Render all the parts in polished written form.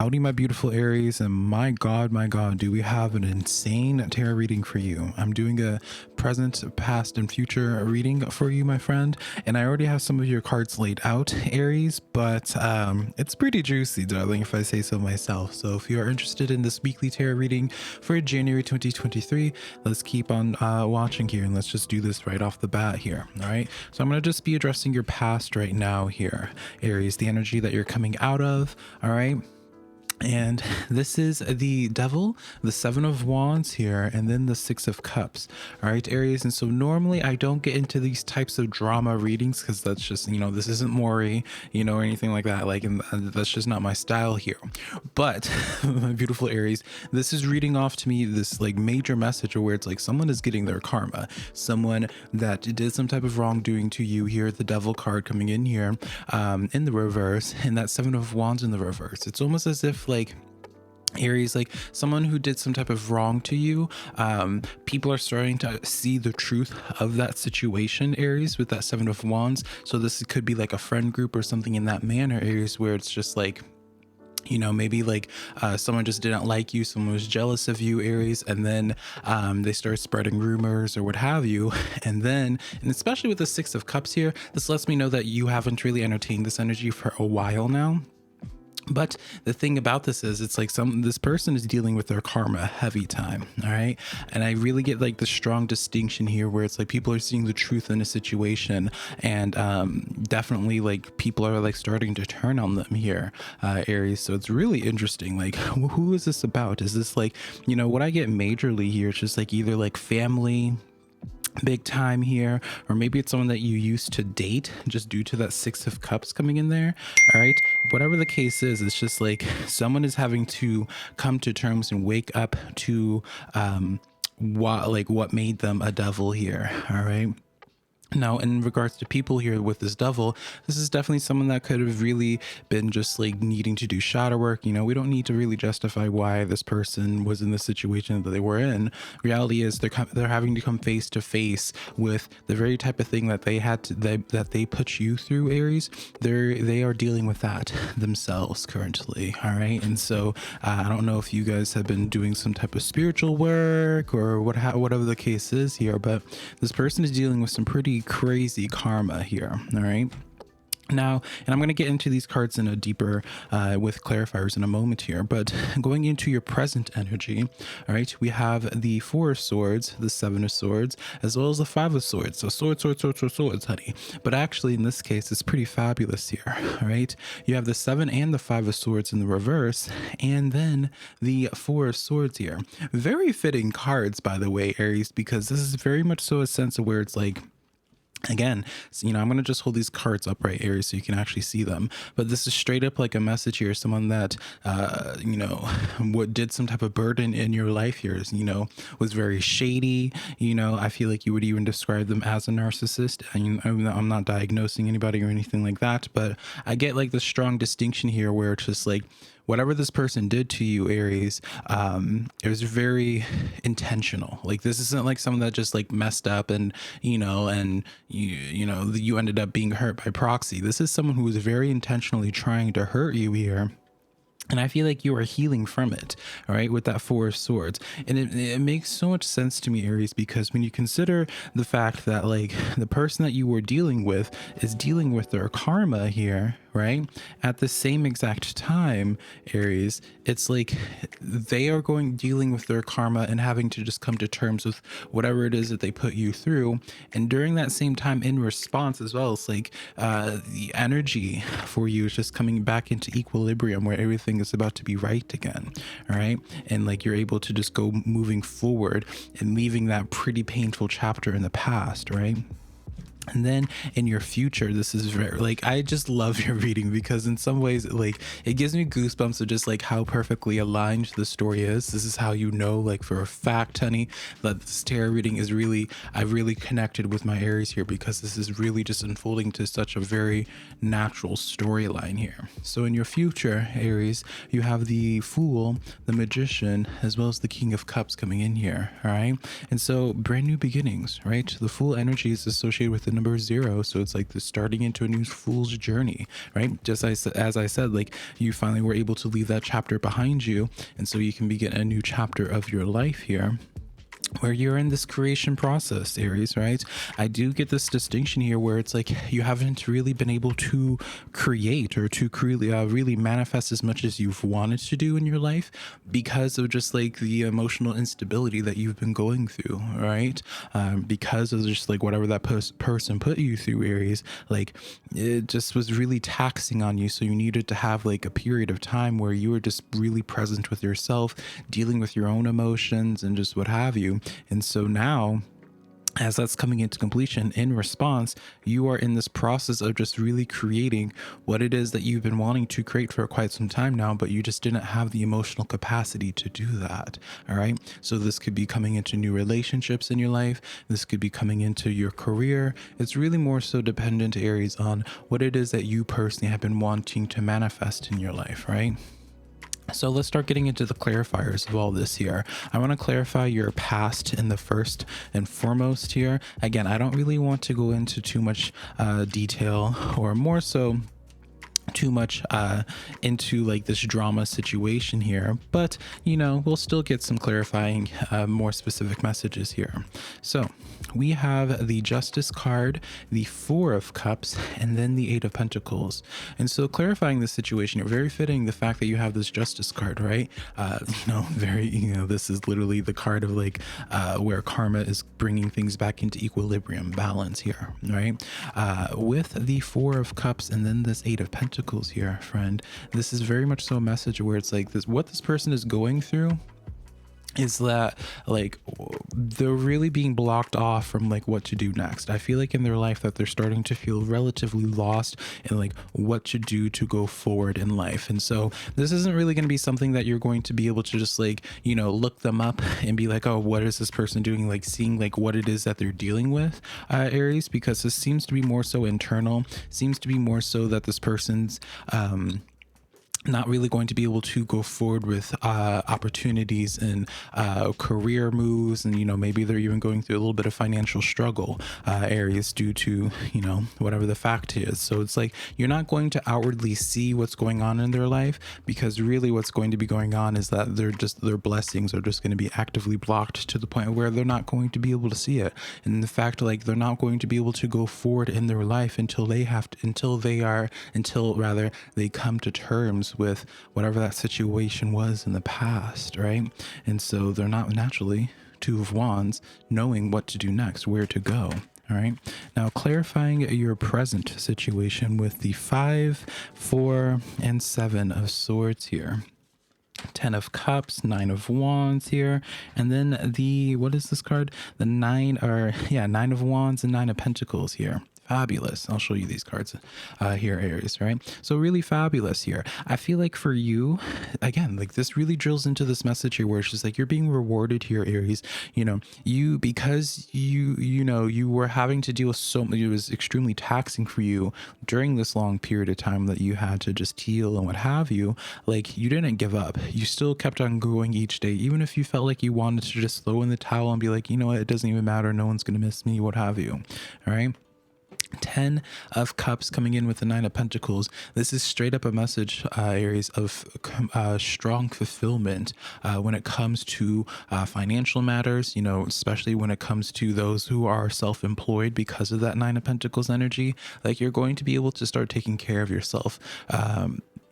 Howdy, my beautiful Aries, and my God, do we have an insane tarot reading for you? I'm doing a present, past, and future reading for you, my friend, and I already have some of your cards laid out, Aries, but it's pretty juicy, darling, if I say so myself. So if you are interested in this weekly tarot reading for January 2023, let's keep on watching here, and let's just do this right off the bat here, all right? So I'm going to just be addressing your past right now here, Aries, the energy that you're coming out of, all right? And this is the Devil, the Seven of Wands here, and then the Six of Cups. All right, Aries. And so normally I don't get into these types of drama readings because that's just, this isn't Maury, or anything like that. And that's just not my style here. But my beautiful Aries, this is reading off to me this major message where it's someone is getting their karma, someone that did some type of wrongdoing to you here. The Devil card coming in here in the reverse, and that Seven of Wands in the reverse. It's almost as if Aries, someone who did some type of wrong to you, people are starting to see the truth of that situation, Aries, with that Seven of Wands. So this could be a friend group or something in that manner, Aries, where it's just maybe someone just didn't like you, someone was jealous of you, Aries, and then they start spreading rumors or what have you, and especially with the Six of Cups here, this lets me know that you haven't really entertained this energy for a while now. But the thing about this is it's this person is dealing with their karma heavy time. All right. And I really get the strong distinction here where it's people are seeing the truth in a situation, and definitely people are starting to turn on them here, Aries. So it's really interesting. Who is this about? Is this what I get majorly here? It's just either family, big time here, or maybe it's someone that you used to date just due to that Six of Cups coming in there. All right, whatever the case is, it's just someone is having to come to terms and wake up to what made them a devil here. All right. Now, in regards to people here with this Devil, this is definitely someone that could have really been just needing to do shadow work. We don't need to really justify why this person was in the situation that they were in. Reality is they're having to come face to face with the very type of thing that that they put you through, Aries. They are dealing with that themselves currently. All right, and so I don't know if you guys have been doing some type of spiritual work or whatever the case is here, but this person is dealing with some pretty crazy karma here. All right. Now, and I'm going to get into these cards in a deeper with clarifiers in a moment here, but going into your present energy, all right, we have the Four of Swords, the Seven of Swords, as well as the Five of Swords. So swords, honey. But actually, in this case, it's pretty fabulous here, all right? You have the Seven and the Five of Swords in the reverse, and then the Four of Swords here. Very fitting cards, by the way, Aries, because this is very much so a sense of where it's again, I'm going to just hold these cards upright, Aries, so you can actually see them. But this is straight up a message here. Someone that, what did some type of burden in your life here, was very shady. I feel like you would even describe them as a narcissist. I'm not diagnosing anybody or anything like that, but I get the strong distinction here where it's just whatever this person did to you, Aries, it was very intentional. This isn't someone that just messed up and you ended up being hurt by proxy. This is someone who was very intentionally trying to hurt you here. And I feel like you are healing from it, all right, with that Four of Swords. And it makes so much sense to me, Aries, because when you consider the fact that the person that you were dealing with is dealing with their karma here, right, at the same exact time, Aries, it's they are dealing with their karma and having to just come to terms with whatever it is that they put you through. And during that same time, in response as well, it's the energy for you is just coming back into equilibrium where everything is about to be right again. All right. And you're able to just go moving forward and leaving that pretty painful chapter in the past. Right. And then in your future, this is very I just love your reading because in some ways it gives me goosebumps of just how perfectly aligned the story is. This is how for a fact, honey, that this tarot reading is I've really connected with my Aries here because this is really just unfolding to such a very natural storyline here. So in your future, Aries, you have the Fool, the Magician, as well as the King of Cups coming in here. All right. And so brand new beginnings, right? The Fool energy is associated with the number 0. So it's like the starting into a new fool's journey, right? Just as I said, like you finally were able to leave that chapter behind you. And so you can begin a new chapter of your life here, where you're in this creation process, Aries, right? I do get this distinction here where it's like you haven't really been able to create or to really manifest as much as you've wanted to do in your life because of just like the emotional instability that you've been going through, right? Because of just like whatever that person put you through, Aries, like it just was really taxing on you. So you needed to have like a period of time where you were just really present with yourself, dealing with your own emotions and just what have you. And so now, as that's coming into completion, in response, you are in this process of just really creating what it is that you've been wanting to create for quite some time now, but you just didn't have the emotional capacity to do that. All right. So this could be coming into new relationships in your life. This could be coming into your career. It's really more so dependent, Aries, on what it is that you personally have been wanting to manifest in your life, right? So let's start getting into the clarifiers of all this here. I want to clarify your past in the first and foremost here. Again, I don't really want to go into too much detail, or more so too much into like this drama situation here, but you know, we'll still get some clarifying more specific messages here. So we have the Justice card, the 4 of Cups, and then the 8 of Pentacles. And so clarifying this situation, you're very fitting the fact that you have this Justice card, right? This is literally the card of like where karma is bringing things back into equilibrium, balance here, right? With the 4 of Cups and then this 8 of Pentacles here, friend, this is very much so a message where it's like this, what this person is going through is that like they're really being blocked off from like what to do next. I feel like in their life that they're starting to feel relatively lost in like what to do to go forward in life. And so this isn't really going to be something that you're going to be able to just like, you know, look them up and be like, oh, what is this person doing? Like seeing like what it is that they're dealing with, Aries, because this seems to be more so internal, seems to be more so that this person's not really going to be able to go forward with opportunities and career moves, and you know, maybe they're even going through a little bit of financial struggle, Aries, due to, you know, whatever the fact is. So it's like you're not going to outwardly see what's going on in their life, because really what's going to be going on is that their blessings are just going to be actively blocked to the point where they're not going to be able to see it. And the fact, like, they're not going to be able to go forward in their life until they come to terms with whatever that situation was in the past, right? And so they're not naturally 2 of Wands knowing what to do next, where to go. All right. Now clarifying your present situation with the 5, 4, and 7 of Swords here. 10 of Cups, 9 of Wands here, and then what is this card? The 9 of Wands and 9 of Pentacles here. Fabulous. I'll show you these cards here, Aries, right? So really fabulous here. I feel like for you, again, like this really drills into this message here where it's just like you're being rewarded here, Aries. You know, because you were having to deal with so much, it was extremely taxing for you during this long period of time that you had to just heal and what have you. Like, you didn't give up. You still kept on going each day, even if you felt like you wanted to just throw in the towel and be like, you know what, it doesn't even matter. No one's going to miss me, what have you. All right. 10 of Cups coming in with the 9 of Pentacles. This is straight up a message, Aries, of strong fulfillment when it comes to financial matters, you know, especially when it comes to those who are self-employed because of that 9 of Pentacles energy. Like, you're going to be able to start taking care of yourself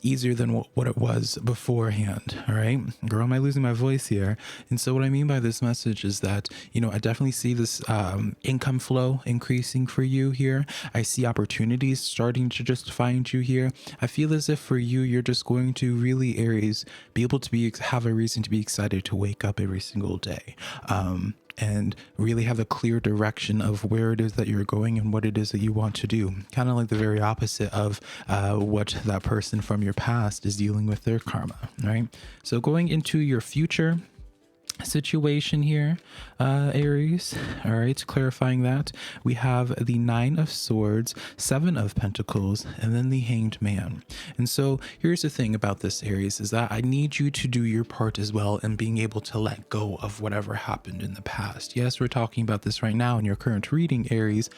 easier than what it was beforehand. All right, girl, am I losing my voice here? And so what I mean by this message is that, you know, I definitely see this income flow increasing for you here. I see opportunities starting to just find you here. I feel as if for you, you're just going to really, Aries, be able to have a reason to be excited to wake up every single day. And really have a clear direction of where it is that you're going and what it is that you want to do. Kind of like the very opposite of what that person from your past is dealing with their karma, right? So going into your future situation here, Aries, all right, clarifying that, we have the 9 of Swords, 7 of Pentacles, and then the Hanged Man. And so here's the thing about this, Aries, is that I need you to do your part as well in being able to let go of whatever happened in the past. Yes, we're talking about this right now in your current reading, Aries,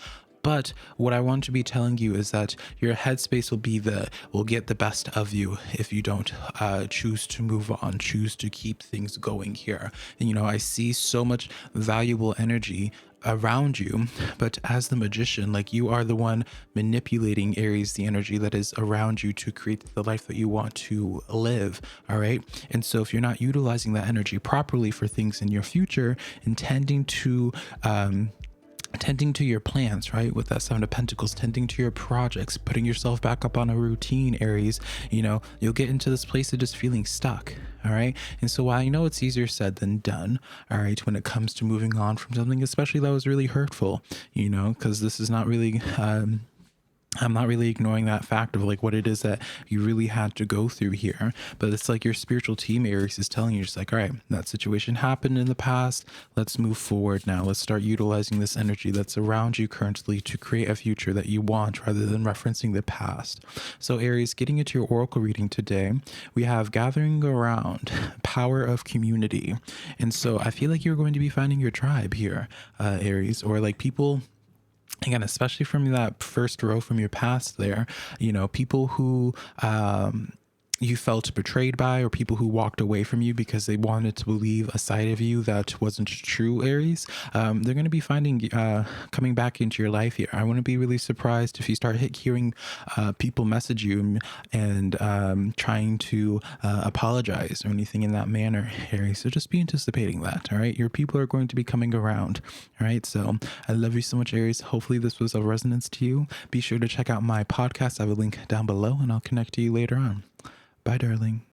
But what I want to be telling you is that your headspace will get the best of you if you don't choose to move on, choose to keep things going here. And, I see so much valuable energy around you, but as the magician, like, you are the one manipulating, Aries, the energy that is around you to create the life that you want to live. All right. And so if you're not utilizing that energy properly for things in your future, intending to tending to your plans, right? With that Seven of Pentacles, tending to your projects, putting yourself back up on a routine, Aries, you'll get into this place of just feeling stuck. All right. And so while I know it's easier said than done, all right, when it comes to moving on from something, especially that was really hurtful, because this is not really, I'm not really ignoring that fact of like what it is that you really had to go through here. But it's like your spiritual team, Aries, is telling you just like, all right, that situation happened in the past. Let's move forward now. Let's start utilizing this energy that's around you currently to create a future that you want rather than referencing the past. So Aries, getting into your oracle reading today, we have gathering around, power of community. And so I feel like you're going to be finding your tribe here, Aries, or like people. Again, especially from that first row from your past there, people who you felt betrayed by, or people who walked away from you because they wanted to believe a side of you that wasn't true, Aries. They're going to be coming back into your life here. I wouldn't be really surprised if you start hearing people message you and trying to apologize or anything in that manner, Aries. So just be anticipating that. All right. Your people are going to be coming around. All right. So I love you so much, Aries. Hopefully this was of resonance to you. Be sure to check out my podcast. I have a link down below, and I'll connect to you later on. Bye, darling.